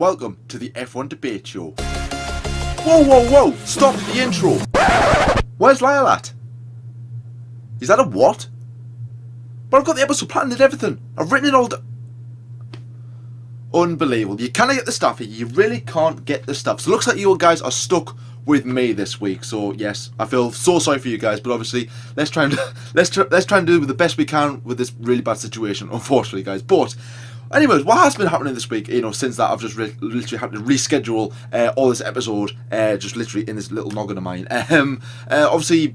welcome to the F1 Debate Show. Whoa, whoa, whoa, stop the intro. Where's Lyle at? Is that a what? But I've got the episode planned and everything. I've written it all down. Unbelievable. You cannot get the stuff here. You really can't get the stuff. So it looks like you guys are stuck with me this week. So yes, I feel so sorry for you guys, but obviously let's try and do the best we can with this really bad situation, unfortunately, guys. But anyways, what has been happening this week, since that I've just literally had to reschedule all this episode, just literally in this little noggin of mine. Obviously,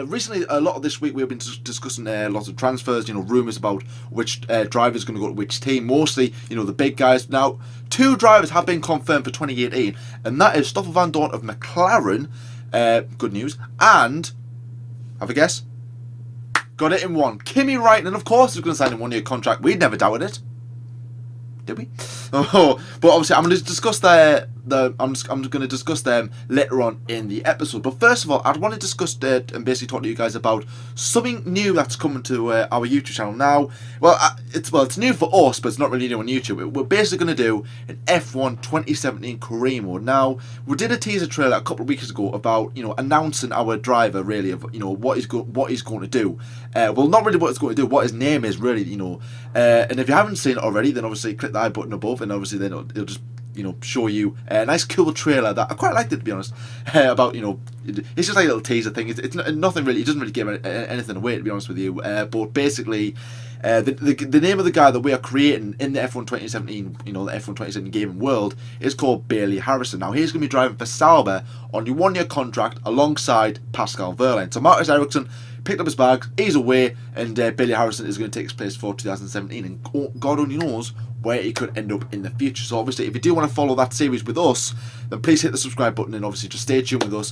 recently, a lot of this week we've been discussing lots of transfers, rumours about which driver is going to go to which team, mostly, the big guys. Now, 2 drivers have been confirmed for 2018, and that is Stoffel Van Dorn of McLaren, good news, and, have a guess? Got it in one. KIMI Raikkonen, of course, is going to sign a 1-year contract. We never doubted it. Did we? Oh, but obviously I'm going to discuss I'm going to discuss them later on in the episode. But first of all, I'd want to discuss and basically talk to you guys about something new that's coming to our YouTube channel now. It's new for us, but it's not really new on YouTube. We're basically going to do an F1 2017 career mode. Now, we did a teaser trailer a couple of weeks ago about announcing our driver, really, of what he's going to do. Well, not really what he's going to do, what his name is, really. And if you haven't seen it already, then obviously click the I button above, and obviously then it'll just show you a nice cool trailer that I quite liked it, to be honest, about it's just like a little teaser thing. It's nothing really, it doesn't really give anything away, to be honest with you, but basically the name of the guy that we are creating in the F1 2017, the F1 2017 gaming world, is called Bailey Harrison. Now he's going to be driving for Sauber on a 1-year contract alongside Pascal Wehrlein. So Marcus Ericsson picked up his bags, he's away, and Bailey Harrison is going to take his place for 2017, and God only knows where he could end up in the future. So obviously, if you do want to follow that series with us, then please hit the subscribe button, and obviously just stay tuned with us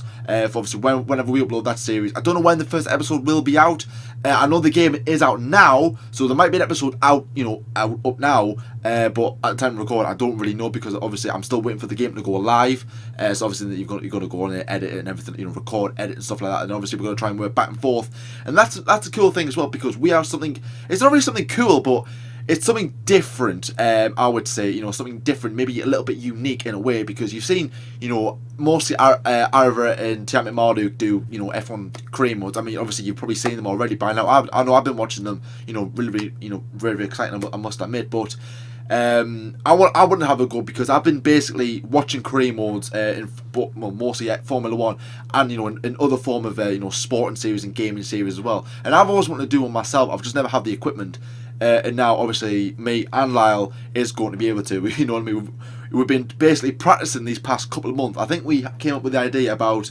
for obviously whenever we upload that series. I don't know when the first episode will be out. I know the game is out now, so there might be an episode out, up now, but at the time of recording, I don't really know, because obviously I'm still waiting for the game to go live. So obviously you've got to go on and edit it and everything, record, edit and stuff like that. And obviously we're going to try and work back and forth, and that's a cool thing as well, because we have something. It's not really something cool, but it's something different, I would say, something different, maybe a little bit unique in a way, because you've seen, mostly Ira and Tiamat Marduk do, F1 career modes. I mean, obviously you've probably seen them already by now. I know I've been watching them, really, very, very exciting, I must admit, but I wouldn't have a go, because I've been basically watching career modes mostly at Formula 1 and in other form of sporting series and gaming series as well, and I've always wanted to do one myself. I've just never had the equipment. And now, obviously, me and Lyle is going to be able to. You know what I mean? We've been basically practicing these past couple of months. I think we came up with the idea about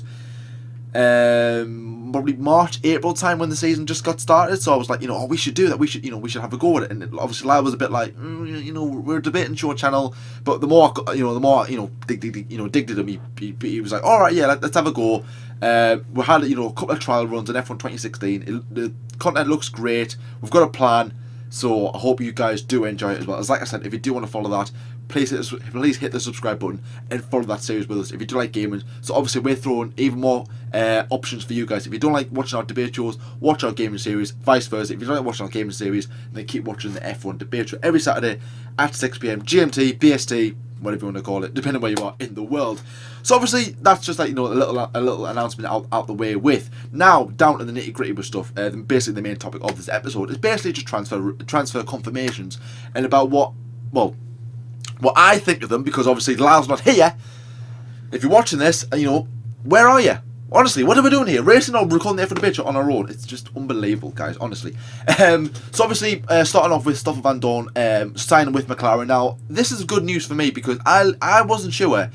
probably March, April time, when the season just got started. So I was like, we should do that. We should have a go at it. And obviously, Lyle was a bit like, we're a debating show channel. But the more, digged at him, he was like, all right, yeah, let's have a go. We had a couple of trial runs in F1 2016. The content looks great. We've got a plan. So I hope you guys do enjoy it as well. As like I said, if you do want to follow that, please hit the subscribe button and follow that series with us if you do like gaming. So obviously we're throwing even more options for you guys. If you don't like watching our debate shows, watch our gaming series. Vice versa, if you don't like watching our gaming series, then keep watching the F1 debate show every Saturday at 6 PM GMT, BST, whatever you want to call it, depending where you are in the world. So obviously that's just like a little announcement out the way with. Now down to the nitty gritty with stuff. Basically the main topic of this episode is basically just transfer confirmations and about what I think of them, because obviously Lyle's not here. If you're watching this, where are you? Honestly, what are we doing here? Racing or recording the F1 debate show on our own? It's just unbelievable, guys, honestly. So obviously, starting off with Stoffel Van Dorn signing with McLaren. Now, this is good news for me, because I wasn't sure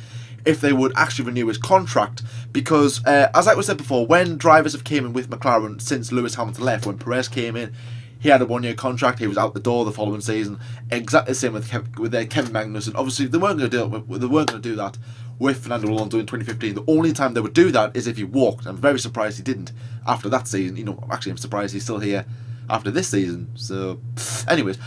if they would actually renew his contract, because, as I said before, when drivers have came in with McLaren since Lewis Hamilton left, when Perez came in, he had a 1-year contract. He was out the door the following season. Exactly the same with Kevin Magnussen. Obviously, they weren't going to do that with Fernando Alonso in 2015. The only time they would do that is if he walked. I'm very surprised he didn't after that season. Actually, I'm surprised he's still here after this season. So, anyways,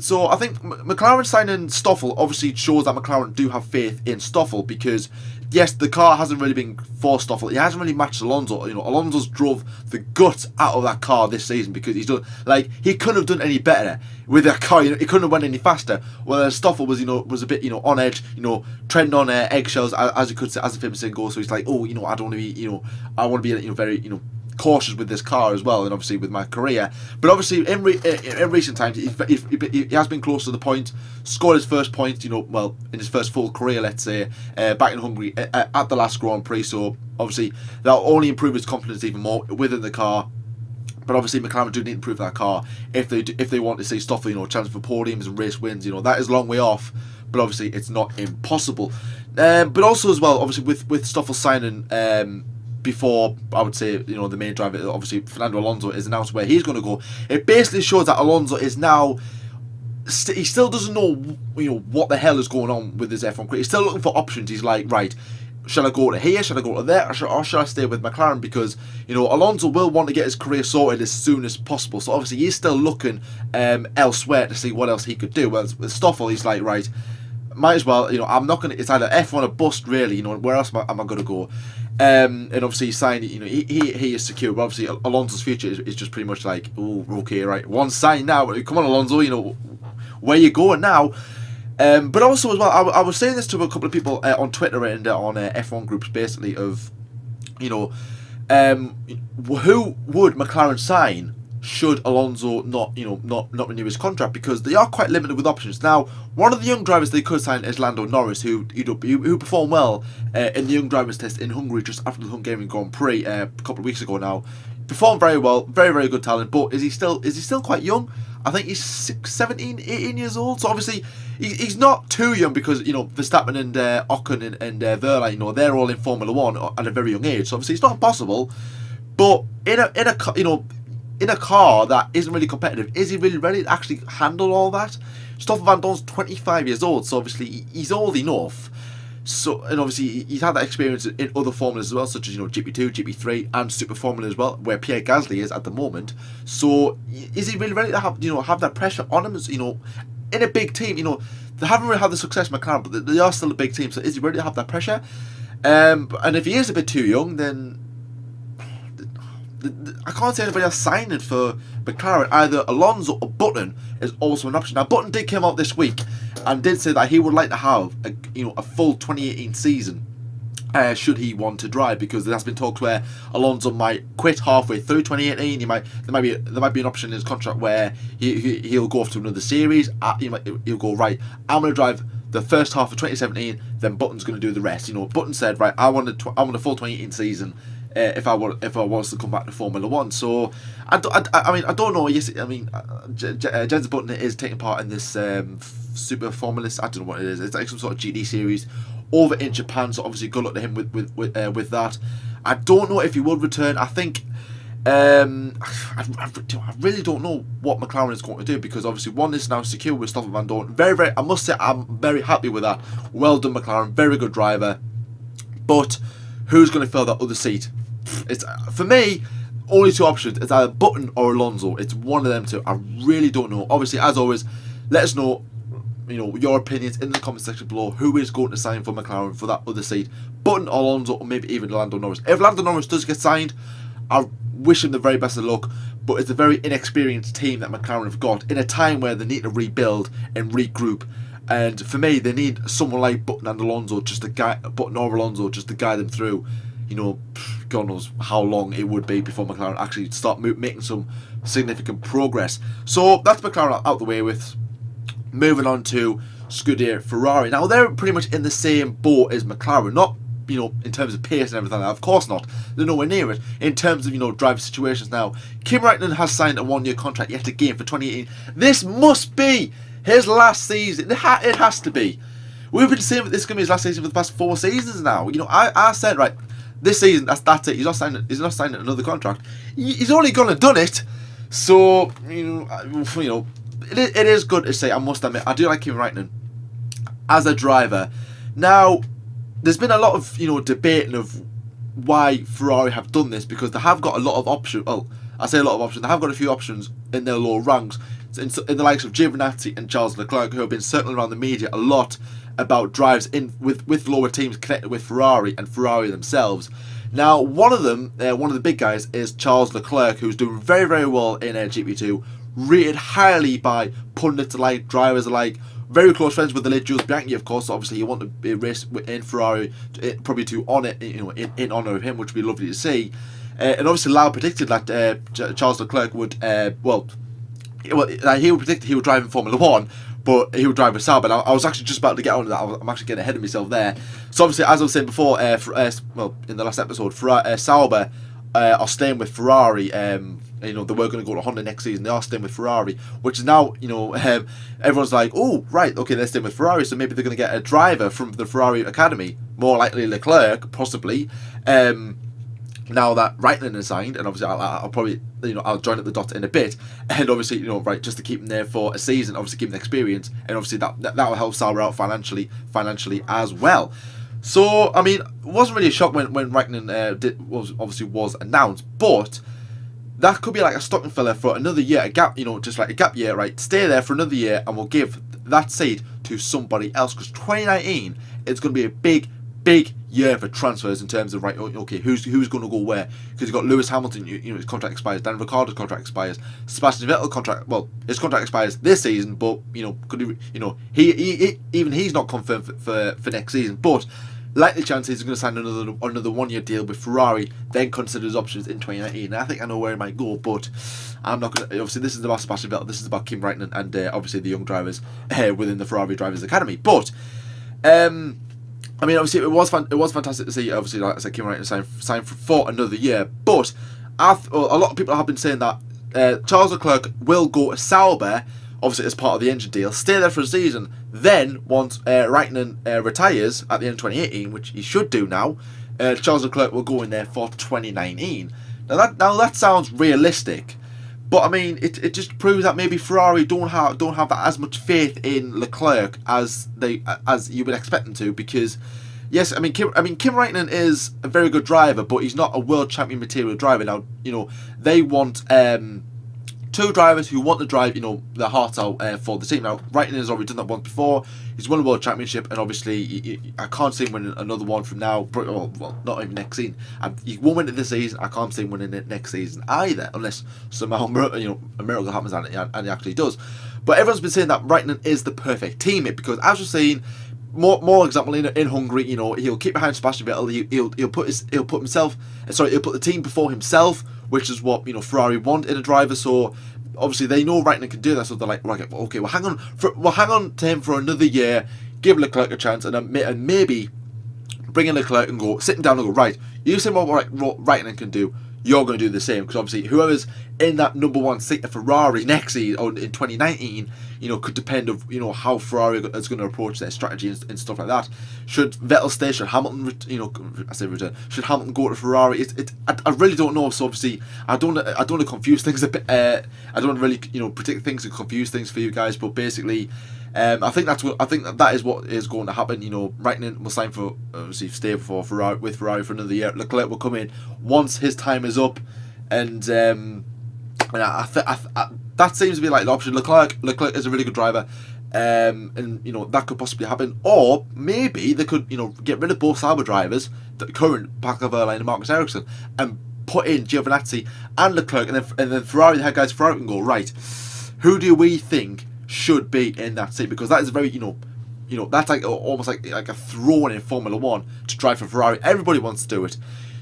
so I think McLaren signing Stoffel obviously shows that McLaren do have faith in Stoffel, because yes, the car hasn't really been for Stoffel. He hasn't really matched Alonso. Alonso's drove the guts out of that car this season because he's done, he couldn't have done any better with that car. He couldn't have went any faster. Whereas Stoffel was, was a bit, on edge, treading on eggshells, as you could say, as the famous saying goes. So he's like, oh, I don't want to be, I want to be, very, cautious with this car as well, and obviously with my career. But obviously in recent times he has been close to the point, scored his first point, in his first full career, let's say, back in Hungary at the last Grand Prix. So obviously that'll only improve his confidence even more within the car. But obviously McLaren do need to improve that car if they want to see Stoffel, chance for podiums and race wins. That is a long way off, but obviously it's not impossible. But also as well, obviously with Stoffel signing before, I would say, the main driver, obviously Fernando Alonso, is announced where he's going to go. It basically shows that Alonso is now, he still doesn't know, what the hell is going on with his F1 career. He's still looking for options. He's like, right, shall I go to here, shall I go to there, or shall I stay with McLaren? Because, Alonso will want to get his career sorted as soon as possible. So obviously he's still looking elsewhere to see what else he could do. Well, with Stoffel, he's like, right, might as well, I'm not going to, it's either F1 or bust, really, where else am I going to go? And obviously he signed, he is secure, but obviously Alonso's future is just pretty much like, oh, okay, right, one sign now, come on Alonso, where you going now? But also as well, I was saying this to a couple of people on Twitter and on F1 groups, basically, of, who would McLaren sign should Alonso not renew his contract, because they are quite limited with options. Now, one of the young drivers they could sign is Lando Norris, who performed well in the young drivers test in Hungary just after the Hungarian Grand Prix a couple of weeks ago. Now, performed very well, very, very good talent, but is he still quite young? I think he's 17, 18 years old. So obviously he's not too young, because Verstappen and Ocon and Verlaine, they're all in Formula One at a very young age. So obviously it's not impossible, but in a car that isn't really competitive, is he really ready to actually handle all that? Stoffel Van Dorn's 25 years old, so obviously he's old enough. So, and obviously he's had that experience in other formulas as well, such as GP2, GP3, and Super Formula as well, where Pierre Gasly is at the moment. So, is he really ready to have that pressure on him? In a big team, they haven't really had the success McLaren, but they are still a big team. So, is he ready to have that pressure? And if he is a bit too young, then I can't see anybody else signing for McLaren. Either Alonso or Button is also an option. Now, Button did come out this week and did say that he would like to have a full 2018 season should he want to drive, because there has been talks where Alonso might quit halfway through 2018. There might be an option in his contract where he'll go off to another series. He'll go, right, I'm going to drive the first half of 2017, then Button's going to do the rest. Button said, right, I want a full 2018 season. If I was to come back to Formula One. So I don't know. Yes, Jensen Button is taking part in this Super Formula. I don't know what it is. It's like some sort of GT series over in Japan. So obviously, good luck to him with that. I don't know if he would return. I think I really don't know what McLaren is going to do, because obviously one is now secure with Stoffel Van Dorn. I must say, I'm very happy with that. Well done, McLaren. Very good driver. But who's going to fill that other seat? It's, for me, only two options. It's either Button or Alonso. It's one of them two. I really don't know. Obviously, as always, let us know, your opinions in the comment section below. Who is going to sign for McLaren for that other seat? Button, Alonso, or maybe even Lando Norris. If Lando Norris does get signed, I wish him the very best of luck. But it's a very inexperienced team that McLaren have got in a time where they need to rebuild and regroup. And for me, they need someone like Button and Alonso, Button or Alonso, just to guide them through. God knows how long it would be before McLaren actually start making some significant progress. So that's McLaren out the way with. Moving on to Scuderia Ferrari. Now, they're pretty much in the same boat as McLaren. Not, in terms of pace and everything. Of course not. They're nowhere near it. In terms of, driver situations now, Kimi Räikkönen has signed a one-year contract yet again for 2018. This must be his last season. It has to be. We've been saying that this is going to be his last season for the past 4 seasons now. I said, right, this season, that's it. He's not signing another contract. He's only gonna done it. So it is good to say. I must admit, I do like Kimi Räikkönen as a driver. Now, there's been a lot of debating of why Ferrari have done this, because they have got a lot of options. Well, I say a lot of options. They have got a few options in their lower ranks, in the likes of Giovinazzi and Charles Leclerc, who have been circling around the media a lot, about drives in with lower teams connected with Ferrari and Ferrari themselves. Now, one of them, one of the big guys, is Charles Leclerc, who's doing very, very well in GP2, rated highly by pundits alike, drivers alike, very close friends with the late Jules Bianchi, of course. So obviously, you want to be race in Ferrari, probably to honour, in honour of him, which would be lovely to see. And obviously, Lau predicted that Charles Leclerc would, he would predict he would drive in Formula One, but he would drive with Sauber. Now, I was actually just about to get on to that. I'm actually getting ahead of myself there. So obviously, as I was saying before, in the last episode, Sauber are staying with Ferrari. They were going to go to Honda next season. They are staying with Ferrari, which is now, everyone's like, oh, right, okay, they're staying with Ferrari, so maybe they're going to get a driver from the Ferrari Academy, more likely Leclerc, possibly. Now that Raikkonen is signed, and obviously I'll probably, I'll join up the dots in a bit, and obviously, just to keep him there for a season, obviously give him the experience, and obviously that will help Sauber out financially as well. So, I mean, it wasn't really a shock when Raikkonen was announced, but that could be like a stocking filler for another year, a gap, just like a gap year, right? Stay there for another year, and we'll give that seat to somebody else, because 2019 it's going to be a big year for transfers in terms of, right, okay, who's going to go where? Because you've got Lewis Hamilton, his contract expires, Dan Ricciardo's contract expires, Sebastian Vettel his contract expires this season, but could he's not confirmed for next season, but likely chances he's going to sign another 1 year deal with Ferrari, then consider his options in 2019. And I think I know where he might go, but I'm not going to. Obviously, this is about Sebastian Vettel, this is about Kimi Raikkonen, and obviously the young drivers within the Ferrari Drivers Academy. But I mean, obviously, it was fantastic to see. Obviously, like I said, Kimi Raikkonen sign for another year. But a lot of people have been saying that Charles Leclerc will go to Sauber, obviously as part of the engine deal, stay there for a season. Then once Raikkonen retires at the end of 2018, which he should do now, Charles Leclerc will go in there for 2019. Now that sounds realistic. But I mean, it just proves that maybe Ferrari don't have that as much faith in Leclerc as you would expect them to, because yes, I mean Kim Raikkonen is a very good driver, but he's not a world champion material driver. Now, they want two drivers who want to drive, their hearts out for the team. Now, Raikkonen has already done that once before. He's won a world championship, and obviously, I can't see him winning another one from now. Well, not even next season. He won't win it this season. I can't see him winning it next season either, unless somehow a miracle happens and he actually does. But everyone's been saying that Raikkonen is the perfect teammate, because as we're seeing, more example in Hungary, he'll keep behind Sebastian Vettel. He'll put the team before himself, which is what Ferrari want in a driver. So obviously they know Raikkonen can do that. So they're like, right, okay, we'll hang on to him for another year, give Leclerc a chance, and maybe bring in Leclerc and sit him down and go, right, you see what Raikkonen can do. You're going to do the same, because obviously whoever's in that number one seat of Ferrari next season or in 2019, could depend of how Ferrari is going to approach their strategy and stuff like that. Should Vettel stay? Should Hamilton return? Should Hamilton go to Ferrari? I really don't know. So obviously I don't want to confuse things a bit. I don't want to really predict things and confuse things for you guys. But basically, I think that is what is going to happen. Raikkonen will sign for, obviously, stay with Ferrari for another year. Leclerc will come in once his time is up, and that seems to be like the option. Leclerc is a really good driver, and that could possibly happen. Or maybe they could get rid of both Sauber drivers, the current Paco Verlaine and Marcus Ericsson, and put in Giovinazzi and Leclerc, and then Ferrari, the head guys Ferrari can go, right, who do we think should be in that seat? Because that is a very that's like almost like a throw in Formula One to drive for Ferrari. Everybody wants to do it.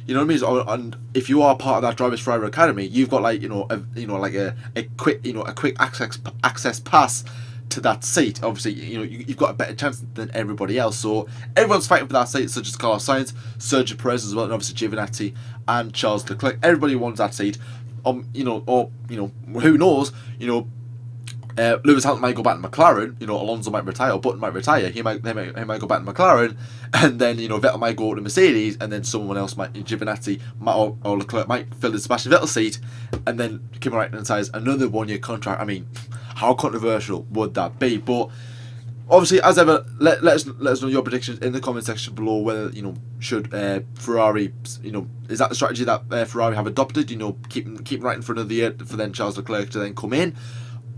You know what I mean? And if you are part of that Drivers Ferrari Academy, you've got like a quick access pass to that seat. Obviously, you've got a better chance than everybody else. So everyone's fighting for that seat, such as Carlos Sainz, Sergio Perez as well, and obviously Giovinazzi and Charles Leclerc. Everybody wants that seat. Or who knows? Lewis Hamilton might go back to McLaren. Alonso might retire, or Button might retire. He might go back to McLaren, and then Vettel might go to Mercedes, and then someone else Giovinazzi or Leclerc might fill the Sebastian Vettel seat, and then Kimi Raikkonen signs another 1 year contract. I mean, how controversial would that be? But obviously, as ever, let us know your predictions in the comment section below. Whether should Ferrari, is that the strategy that Ferrari have adopted? Keep Raikkonen for another year for then Charles Leclerc to then come in.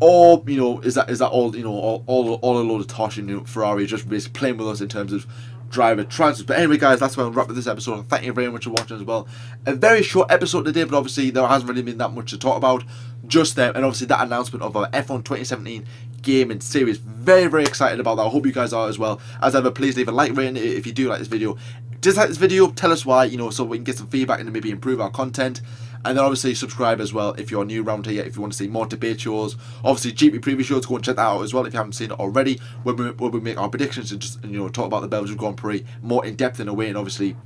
or is that all all a load of tosh, and Ferrari is just basically playing with us in terms of driver transfers. But anyway, guys, that's where I'll wrap up this episode, and thank you very much for watching as well. A very short episode today, but obviously there hasn't really been that much to talk about just there, and obviously that announcement of our F1 2017 gaming series. Very, very excited about that. I hope you guys are as well. As ever, please leave a like rating if you do like this video. Dislike this video, tell us why, so we can get some feedback and maybe improve our content. And then obviously subscribe as well if you're new around here, if you want to see more debate shows. Obviously GP preview shows, go and check that out as well if you haven't seen it already, where we make our predictions and just talk about the Belgian Grand Prix more in depth in a way, and obviously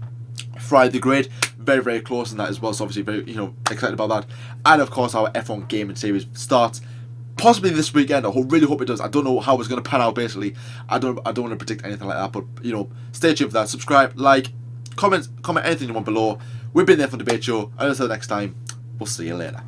Friday the Grid, very, very close in that as well, so obviously very excited about that. And of course our F1 gaming series starts possibly this weekend. I really hope it does. I don't know how it's going to pan out. Basically, I don't want to predict anything like that, but stay tuned for that. Subscribe, like, comment anything you want below. We've been there for the debate show, and until next time, we'll see you later.